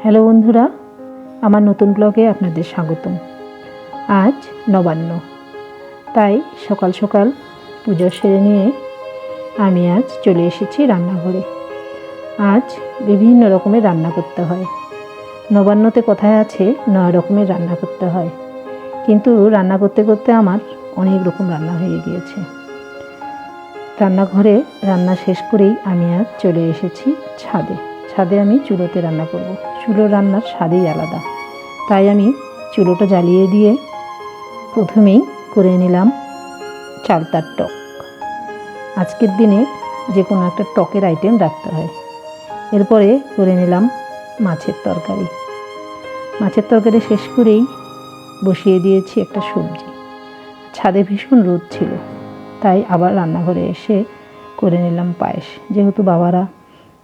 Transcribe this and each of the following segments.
Hello বন্ধুরা, আমার নতুন ব্লগে আপনাদের স্বাগতম। আজ নবান্ন, তাই সকাল সকাল পুজো সেরে নিয়ে আমি আজ চলে এসেছি রান্নাঘরে। আজ বিভিন্ন রকমের রান্না করতে হয়। নবান্নতে কথায় আছে 9 রকমের রান্না করতে হয়, কিন্তু রান্না করতে করতে আমার অনেক রকম রান্না হয়ে গিয়েছে। রান্নাঘরে রান্না শেষ করেই আমি আজ চলে এসেছি ছাদে আমি চুলোতে রান্না করব। চুলোর রান্নার স্বাদই আলাদা, তাই আমি চুলোটা জ্বালিয়ে দিয়ে প্রথমেই করে নিলাম চালতার টক। আজকের দিনে যে কোনো একটা টকের আইটেম রাখতে হয়। এরপরে করে নিলাম মাছের তরকারি শেষ করেই বসিয়ে দিয়েছি একটা সবজি। ছাদে ভীষণ রোদ ছিল, তাই আবার রান্নাঘরে এসে করে নিলাম পায়েস। যেহেতু বাবারা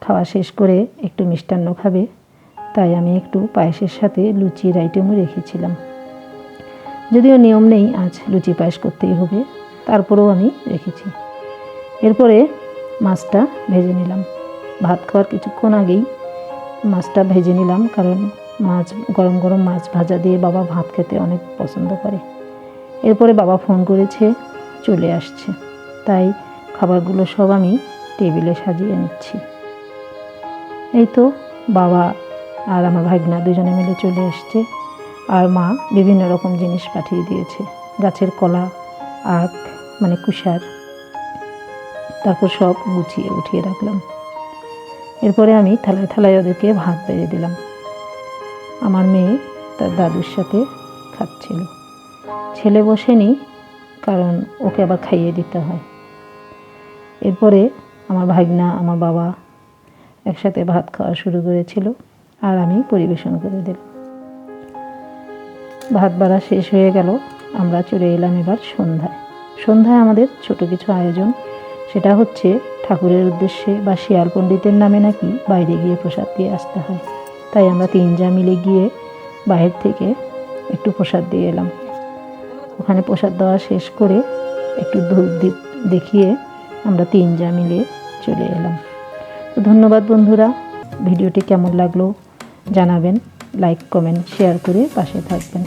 খাওয়া শেষ করে একটু মিষ্টান্ন খাবে, তাই আমি একটু পায়েসের সাথে লুচির আইটেমও রেখেছিলাম। যদিও নিয়ম নেই আজ লুচি পায়েস করতেই হবে, তারপরেও আমি রেখেছি। এরপরে মাছটা ভেজে নিলাম। ভাত খাওয়ার কিছুক্ষণ আগেই মাছটা ভেজে নিলাম, কারণ গরম গরম মাছ ভাজা দিয়ে বাবা ভাত খেতে অনেক পছন্দ করে। এরপরে বাবা ফোন করেছে, চলে আসছে, তাই খাবারগুলো সব আমি টেবিলে সাজিয়ে নিচ্ছি। এই তো বাবা আর আমার ভাগনা দুজনে মিলে চলে এসছে, আর মা বিভিন্ন রকম জিনিস পাঠিয়ে দিয়েছে। গাছের কলা, আখ মানে কুশার, তারপর সব গুছিয়ে উঠিয়ে রাখলাম। এরপরে আমি থালায় থালায় ওদেরকে ভাত বেড়ে দিলাম। আমার মেয়ে তার দাদুর সাথে খাচ্ছিল। ছেলে বসেনি, কারণ ওকে আবার খাইয়ে দিতে হয়। এরপরে আমার ভাগনা, আমার বাবা একসাথে ভাত খাওয়া শুরু করেছিল, আর আমি পরিবেশন করে দিলাম। ভাত বাড়া শেষ হয়ে গেল, আমরা চলে এলাম এবার সন্ধ্যায় আমাদের ছোট কিছু আয়োজন। সেটা হচ্ছে ঠাকুরের উদ্দেশ্যে বা শিয়াল পণ্ডিতের নামে নাকি বাইরে গিয়ে প্রসাদ দিয়ে আসতে হয়। তাই আমরা 3 জা মিলে গিয়ে বাইরে থেকে একটু প্রসাদ দিয়ে এলাম। ওখানে প্রসাদ দেওয়া শেষ করে একটু ধূপ দীপ দেখিয়ে আমরা 3 জা মিলে চলে এলাম। তো ধন্যবাদ বন্ধুরা, ভিডিওটি কেমন লাগলো জানাবেন। লাইক, কমেন্ট, শেয়ার করে পাশে থাকবেন।